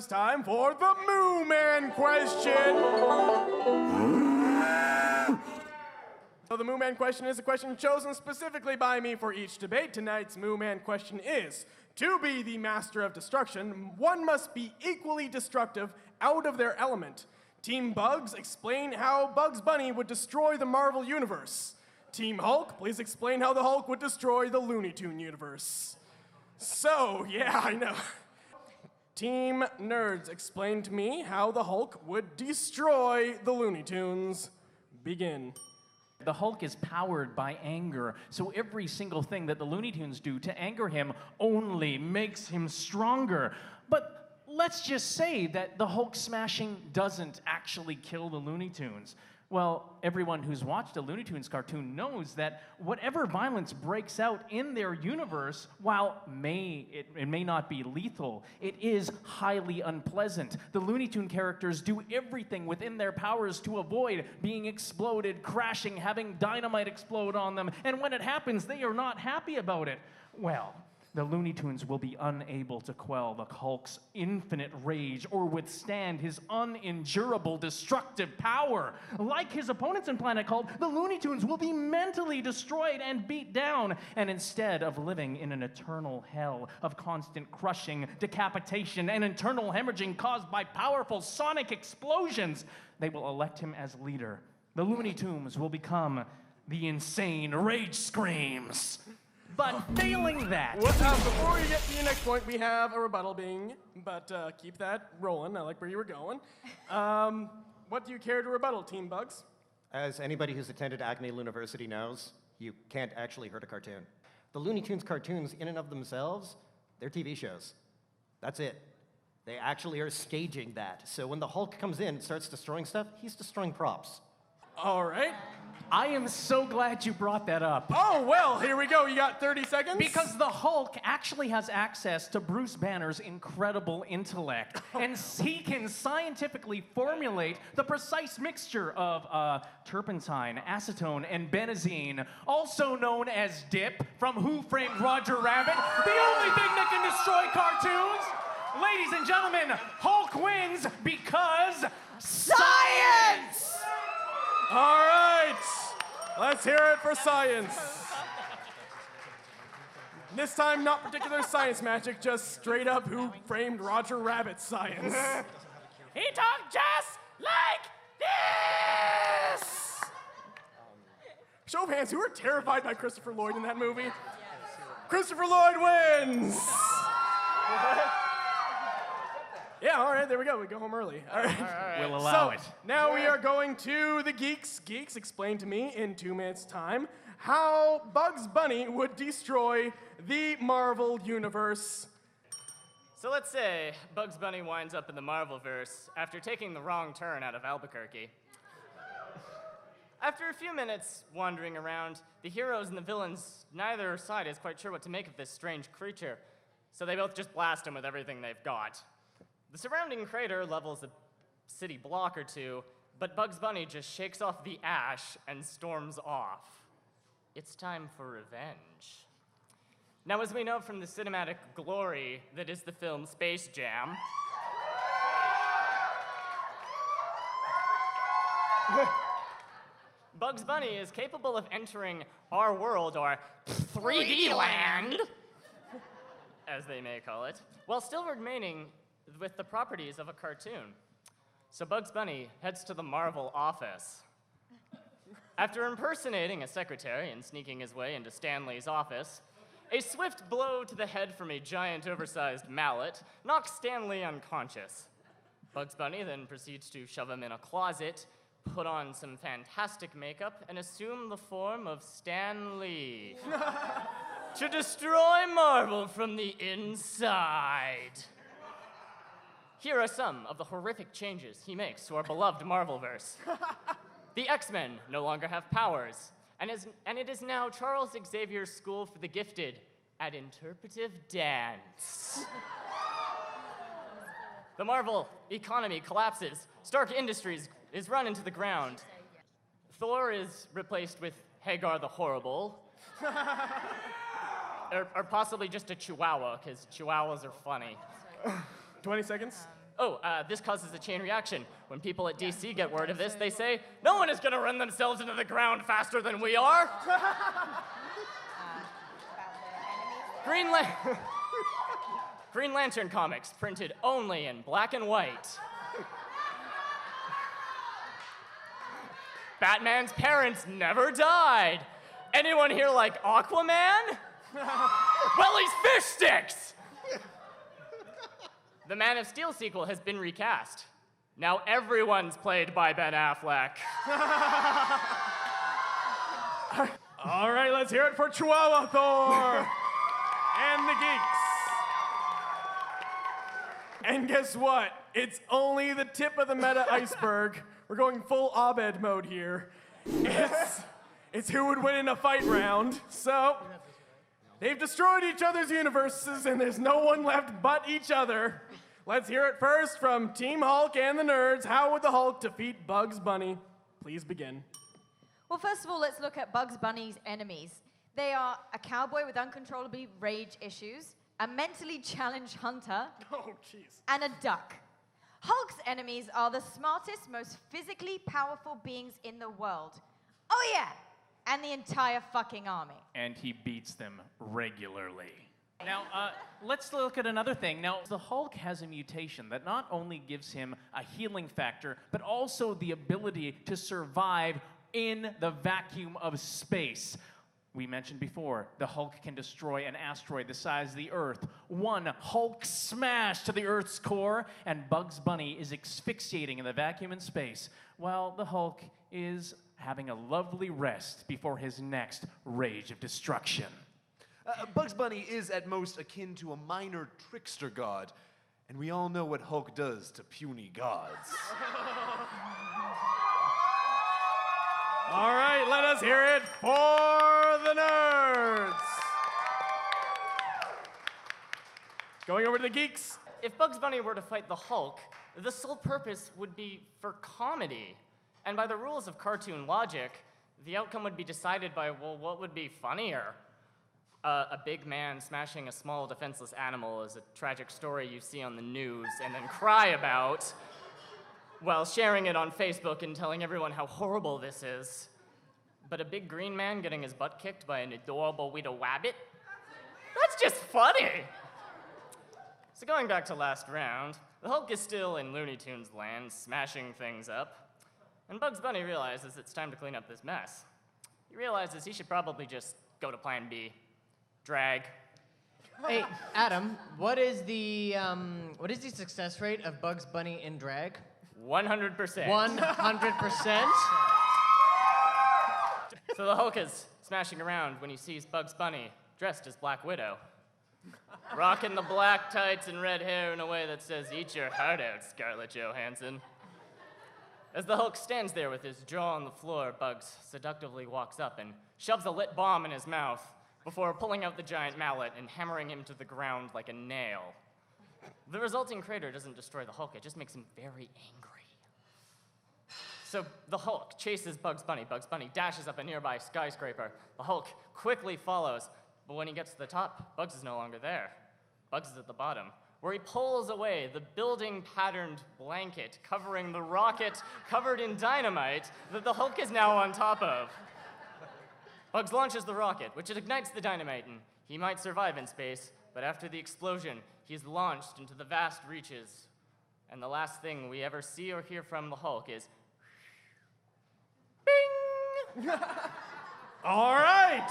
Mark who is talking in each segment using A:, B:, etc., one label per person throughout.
A: it's time for the Moo Man question. So the Moo Man question is a question chosen specifically by me for each debate. Tonight's Moo Man question is, to be the master of destruction, one must be equally destructive out of their element. Team Bugs, explain how Bugs Bunny would destroy the Marvel Universe. Team Hulk, please explain how the Hulk would destroy the Looney Tune universe. So, yeah, I know. Team Nerds, explain to me how the Hulk would destroy the Looney Tunes. Begin.
B: The Hulk is powered by anger, so every single thing that the Looney Tunes do to anger him only makes him stronger. But let's just say that the Hulk smashing doesn't actually kill the Looney Tunes. Well, everyone who's watched a Looney Tunes cartoon knows that whatever violence breaks out in their universe, while it may not be lethal, it is highly unpleasant. The Looney Tune characters do everything within their powers to avoid being exploded, crashing, having dynamite explode on them, and when it happens, they are not happy about it. Well, the Looney Tunes will be unable to quell the Hulk's infinite rage or withstand his unendurable destructive power. Like his opponents in Planet Hulk, the Looney Tunes will be mentally destroyed and beat down, and instead of living in an eternal hell of constant crushing, decapitation, and internal hemorrhaging caused by powerful sonic explosions, they will elect him as leader. The Looney Tunes will become the insane rage screams. But failing that...
A: Before you get to your next point, we have a rebuttal being, but keep that rolling. I like where you were going. What do you care to rebuttal, Team Bugs?
C: As anybody who's attended Acme University knows, you can't actually hurt a cartoon. The Looney Tunes cartoons, in and of themselves, they're TV shows. That's it. They actually are staging that. So when the Hulk comes in and starts destroying stuff, he's destroying props.
A: All right.
B: I am so glad you brought that up.
A: Oh, well, here we go. You got 30 seconds?
B: Because the Hulk actually has access to Bruce Banner's incredible intellect. And he can scientifically formulate the precise mixture of turpentine, acetone, and benzene, also known as dip, from Who Framed Roger Rabbit, the only thing that can destroy cartoons. Ladies and gentlemen, Hulk wins because science!
A: All right, let's hear it for science. This time, not particular science magic, just straight up Who Framed Roger Rabbit science. He talked just like this! Show of hands, who are terrified by Christopher Lloyd in that movie? Christopher Lloyd wins! Yeah, all right, there we go. We go home early. All right.
B: We'll allow it.
A: Now we are going to the geeks. Geeks, explain to me in 2 minutes' time how Bugs Bunny would destroy the Marvel Universe.
D: So let's say Bugs Bunny winds up in the Marvelverse after taking the wrong turn out of Albuquerque. After a few minutes wandering around, the heroes and the villains, neither side is quite sure what to make of this strange creature, so they both just blast him with everything they've got. The surrounding crater levels a city block or two, but Bugs Bunny just shakes off the ash and storms off. It's time for revenge. Now, as we know from the cinematic glory that is the film Space Jam, Bugs Bunny is capable of entering our world, or 3D land, as they may call it, while still remaining with the properties of a cartoon. So Bugs Bunny heads to the Marvel office. After impersonating a secretary and sneaking his way into Stan Lee's office, a swift blow to the head from a giant oversized mallet knocks Stan Lee unconscious. Bugs Bunny then proceeds to shove him in a closet, put on some fantastic makeup, and assume the form of Stan Lee to destroy Marvel from the inside. Here are some of the horrific changes he makes to our beloved Marvelverse. The X-Men no longer have powers, and it is now Charles Xavier's School for the Gifted at Interpretive Dance. The Marvel economy collapses. Stark Industries is run into the ground. Thor is replaced with Hagar the Horrible. or possibly just a chihuahua, because chihuahuas are funny.
A: 20 seconds.
D: This causes a chain reaction. When people at DC get word of this, they say, no one is going to run themselves into the ground faster than we are. Green Lantern comics, printed only in black and white. Batman's parents never died. Anyone here like Aquaman? Well, he's fish sticks! The Man of Steel sequel has been recast. Now everyone's played by Ben Affleck.
A: All right, let's hear it for Chihuahua Thor and the Geeks. And guess what? It's only the tip of the meta iceberg. We're going full Abed mode here. It's who would win in a fight round. So, they've destroyed each other's universes, and there's no one left but each other. Let's hear it first from Team Hulk and the nerds. How would the Hulk defeat Bugs Bunny? Please begin.
E: Well, first of all, let's look at Bugs Bunny's enemies. They are a cowboy with uncontrollably rage issues, a mentally challenged hunter,
A: Oh, jeez.
E: and a duck. Hulk's enemies are the smartest, most physically powerful beings in the world. Oh yeah, and the entire fucking army.
B: And he beats them regularly. Now, let's look at another thing. Now, the Hulk has a mutation that not only gives him a healing factor, but also the ability to survive in the vacuum of space. We mentioned before, the Hulk can destroy an asteroid the size of the Earth. One Hulk smash to the Earth's core, and Bugs Bunny is asphyxiating in the vacuum in space, while the Hulk is having a lovely rest before his next rage of destruction.
F: Bugs Bunny is at most akin to a minor trickster god, and we all know what Hulk does to puny gods.
A: All right, let us hear it for the nerds. Going over to the Geeks.
D: If Bugs Bunny were to fight the Hulk, the sole purpose would be for comedy. And by the rules of cartoon logic, the outcome would be decided by, well, what would be funnier? A big man smashing a small defenseless animal is a tragic story you see on the news and then cry about, while sharing it on Facebook and telling everyone how horrible this is. But a big green man getting his butt kicked by an adorable Weedle Wabbit? That's just funny! So going back to last round, the Hulk is still in Looney Tunes land, smashing things up, and Bugs Bunny realizes it's time to clean up this mess. He realizes he should probably just go to plan B. Drag.
G: Hey, Adam, what is the success rate of Bugs Bunny in drag?
D: 100%.
G: 100%?
D: So the Hulk is smashing around when he sees Bugs Bunny dressed as Black Widow, rocking the black tights and red hair in a way that says, "Eat your heart out, Scarlett Johansson." As the Hulk stands there with his jaw on the floor, Bugs seductively walks up and shoves a lit bomb in his mouth before pulling out the giant mallet and hammering him to the ground like a nail. The resulting crater doesn't destroy the Hulk, it just makes him very angry. So the Hulk chases Bugs Bunny. Bugs Bunny dashes up a nearby skyscraper. The Hulk quickly follows, but when he gets to the top, Bugs is no longer there. Bugs is at the bottom, where he pulls away the building-patterned blanket covering the rocket covered in dynamite that the Hulk is now on top of. Bugs launches the rocket, which ignites the dynamite, and he might survive in space, but after the explosion, he's launched into the vast reaches. And the last thing we ever see or hear from the Hulk is, bing!
A: All right.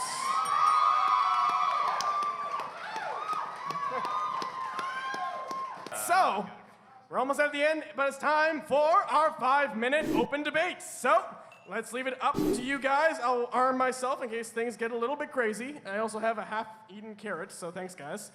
A: So, we're almost at the end, but it's time for our 5-minute open debate. So, let's leave it up to you guys. I'll arm myself in case things get a little bit crazy. I also have a half-eaten carrot, so thanks, guys.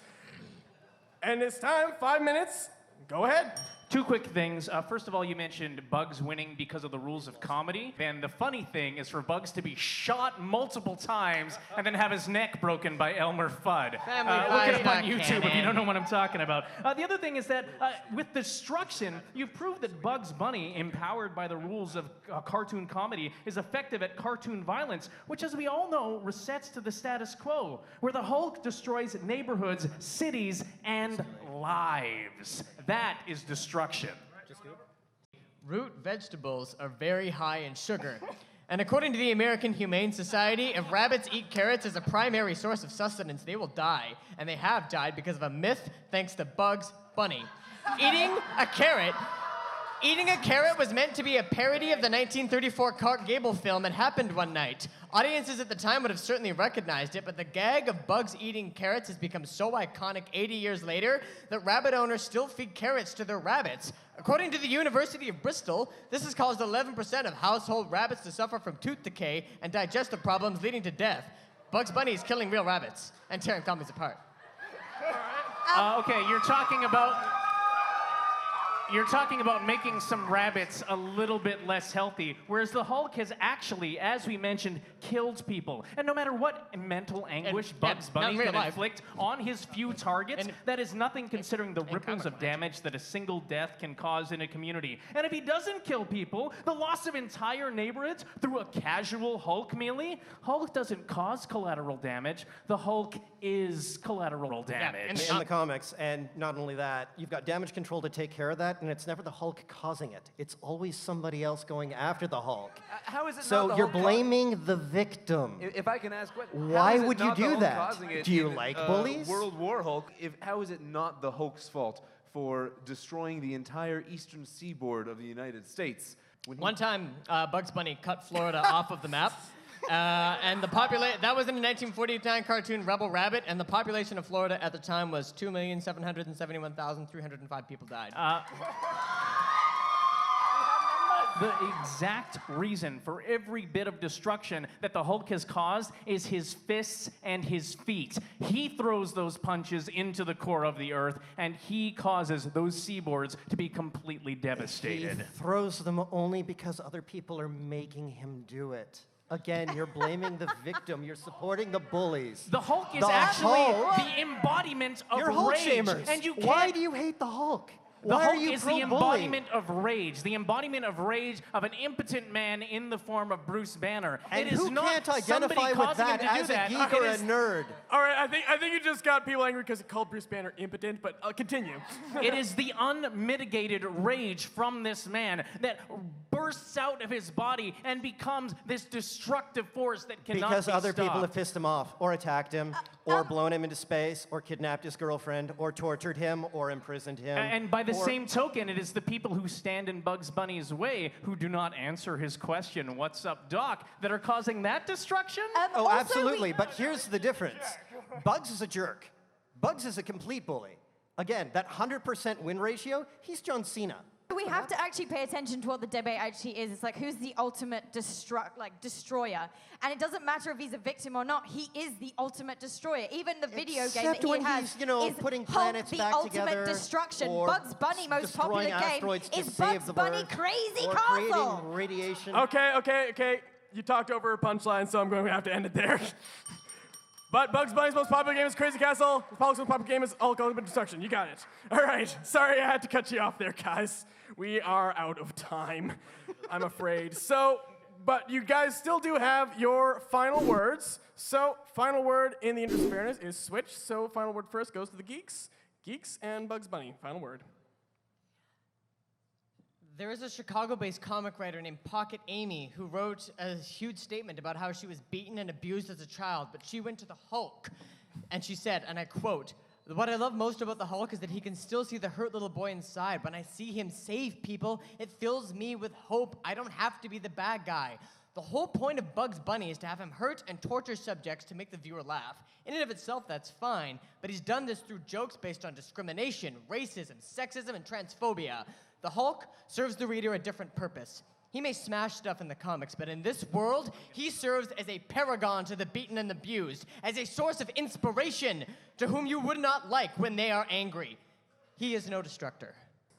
A: And it's time, 5 minutes. Go ahead.
B: Two quick things. First of all, you mentioned Bugs winning because of the rules of comedy. And the funny thing is for Bugs to be shot multiple times and then have his neck broken by Elmer Fudd. Look it up on YouTube if you don't know what I'm talking about. The other thing is that with destruction, you've proved that Bugs Bunny, empowered by the rules of cartoon comedy, is effective at cartoon violence, which, as we all know, resets to the status quo, where the Hulk destroys neighborhoods, cities, and lives. That is destruction.
G: Root vegetables are very high in sugar. And according to the American Humane Society, if rabbits eat carrots as a primary source of sustenance, they will die. And they have died because of a myth thanks to Bugs Bunny. Eating a carrot was meant to be a parody of the 1934 Clark Gable film It Happened One Night. Audiences at the time would have certainly recognized it, but the gag of bugs eating carrots has become so iconic 80 years later that rabbit owners still feed carrots to their rabbits. According to the University of Bristol, this has caused 11% of household rabbits to suffer from tooth decay and digestive problems leading to death. Bugs Bunny is killing real rabbits and tearing families apart.
B: Okay, you're talking about making some rabbits a little bit less healthy, whereas the Hulk has actually, as we mentioned, killed people. And no matter what mental anguish Bugs
G: not in
B: Bunny
G: real
B: can
G: life.
B: inflict on his few targets,
G: And-
B: that is nothing considering the ripples
G: comic
B: of damage that a single death can cause in a community. And if he doesn't kill people, the loss of entire neighborhoods through a casual Hulk melee, Hulk doesn't cause collateral damage. The Hulk is collateral damage.
G: and-
C: In the comics, and not only that, you've got damage control to take care of that, and it's never the Hulk causing it. It's always somebody else going after the Hulk.
F: How is it
C: So
F: not the
C: you're
F: Hulk
C: blaming the victim.
F: If I can ask,
C: Why
F: how is it
C: would you
F: not the
C: do
F: Hulk
C: that?
F: causing it
C: Do you
F: in,
C: like bullies?
F: World War Hulk. How is it not the Hulk's fault for destroying the entire eastern seaboard of the United States? When he-
G: One time, Bugs Bunny cut Florida off of the map. And that was in the 1949 cartoon Rebel Rabbit, and the population of Florida at the time was 2,771,305 people died.
B: The exact reason for every bit of destruction that the Hulk has caused is his fists and his feet. He throws those punches into the core of the earth, and he causes those seaboards to be completely
C: He
B: devastated.
C: throws them only because other people are making him do it. Again, you're blaming the victim. You're supporting the bullies.
B: The Hulk is
C: The
B: actually
C: Hulk?
B: the embodiment of
C: You're Hulk
B: rage.
C: shamers.
B: And you can't.
C: Why do you hate the Hulk?
B: The
C: Why
B: Hulk
C: are you
B: is the
C: pro-bully?
B: embodiment of rage. The embodiment of rage of an impotent man in the form of Bruce Banner.
C: And
B: it is
C: who
B: not
C: can't
B: somebody
C: identify with
B: causing him
C: that
B: to do
C: as a
B: that.
C: geek
B: It
C: or a
B: is-
C: nerd?
A: All right, I think you just got people angry because he called Bruce Banner impotent, but continue.
B: It is the unmitigated rage from this man that bursts out of his body and becomes this destructive force that cannot
C: Because
B: be
C: other people have
B: stopped.
C: pissed him off, or attacked him, or blown him into space, or kidnapped his girlfriend, or tortured him, or imprisoned him.
B: And by the
C: or-
B: same token, it is the people who stand in Bugs Bunny's way who do not answer his question, "What's up, Doc?" that are causing that destruction.
C: Oh,
E: Also,
C: absolutely. But here's the difference. Bugs is a jerk. Bugs is a complete bully. Again, that 100% win ratio, he's John Cena.
E: We have to actually pay attention to what the debate actually is. It's like, who's the ultimate destroyer? And it doesn't matter if he's a victim or not. He is the ultimate destroyer. Even the video game that
C: Except
E: he
C: when
E: has
C: he's, you know,
E: is
C: putting
E: Hulk,
C: planets
E: the
C: back
E: ultimate
C: together,
E: destruction.
C: or
E: Bugs Bunny, most
C: destroying
E: popular game,
C: asteroids to
E: is
C: save
E: Bugs
C: the
E: Bunny
C: Earth,
E: Crazy
C: or
E: Castle.
C: creating radiation.
A: Okay. You talked over a punchline, so I'm going to have to end it there. But Bugs Bunny's most popular game is Crazy Castle. Hulk's most popular game is Hulk Ultimate Destruction. You got it. All right. Sorry I had to cut you off there, guys. We are out of time, I'm afraid. So, but you guys still do have your final words. So, final word in the interest of fairness is switch. So, final word first goes to the geeks. Geeks and Bugs Bunny. Final word.
G: There is a Chicago-based comic writer named Pocket Amy who wrote a huge statement about how she was beaten and abused as a child, but she went to the Hulk, and she said, and I quote, "What I love most about the Hulk is that he can still see the hurt little boy inside. When I see him save people, it fills me with hope. I don't have to be the bad guy." The whole point of Bugs Bunny is to have him hurt and torture subjects to make the viewer laugh. In and of itself, that's fine, but he's done this through jokes based on discrimination, racism, sexism, and transphobia. The Hulk serves the reader a different purpose. He may smash stuff in the comics, but in this world, he serves as a paragon to the beaten and abused, as a source of inspiration to whom you would not like when they are angry. He is no destructor.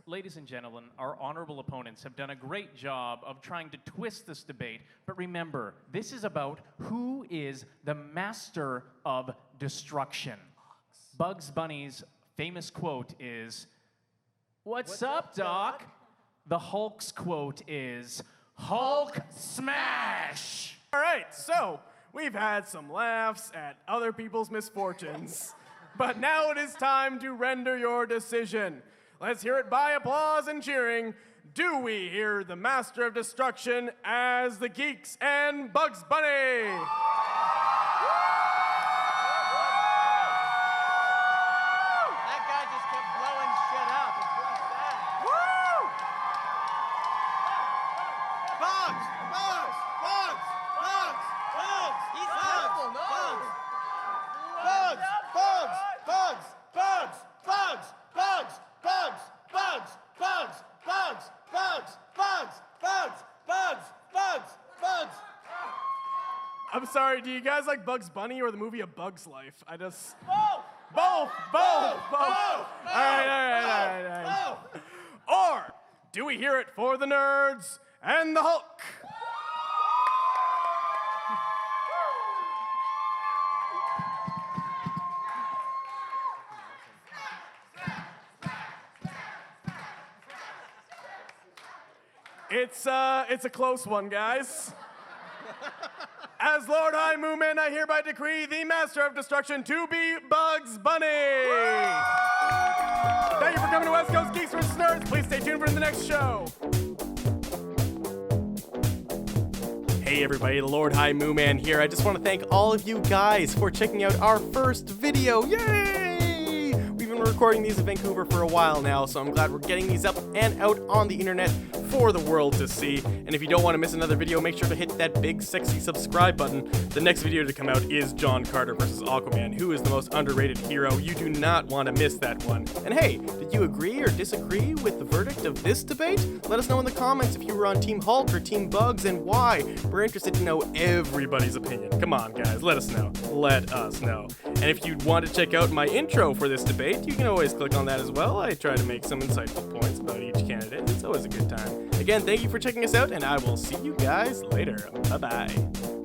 B: Ladies and gentlemen, our honorable opponents have done a great job of trying to twist this debate, but remember, this is about who is the master of destruction. Bugs Bunny's famous quote is, "What's up, Doc?" The Hulk's quote is, "Hulk smash!"
A: All right, so we've had some laughs at other people's misfortunes. But now it is time to render your decision. Let's hear it by applause and cheering. Do we hear the Master of Destruction as the Geeks and Bugs Bunny?
G: That guy just kept blowing shit up. It's really sad.
F: Bugs! Bugs! Bugs! Bugs! Bugs!
G: He's terrible, no.
F: Bugs! Bugs! Bugs! Bugs! Bugs! Bugs! Bugs! Bugs! Bugs! Bugs! Bugs! Bugs! Bugs! Bugs! Bugs! Bugs!
A: I'm sorry, do you guys like Bugs Bunny or the movie A Bug's Life?
F: Both!
A: Both! All
F: Both!
A: right. Or do we hear it for the nerds and the Hulk? It's a close one, guys. As Lord High Moomin, I hereby decree the Master of Destruction to be Bugs Bunny. Thank you for coming to West Coast Geeks vs. Nerds. Please stay tuned for the next show. Hey everybody, the Lord High Mooman here. I just want to thank all of you guys for checking out our first video. Yay! We've been recording these in Vancouver for a while now, so I'm glad we're getting these up and out on the internet for the world to see. And if you don't want to miss another video, make sure to hit that big sexy subscribe button. The next video to come out is John Carter vs. Aquaman, who is the most underrated hero. You do not want to miss that one. And hey, did you agree or disagree with the verdict of this debate? Let us know in the comments if you were on Team Hulk or Team Bugs and why. We're interested to know everybody's opinion. Come on guys, let us know. Let us know. And if you want to check out my intro for this debate, you can always click on that as well. I try to make some insightful points about each candidate. It's always a good time. Again, thank you for checking us out, and I will see you guys later. Bye-bye.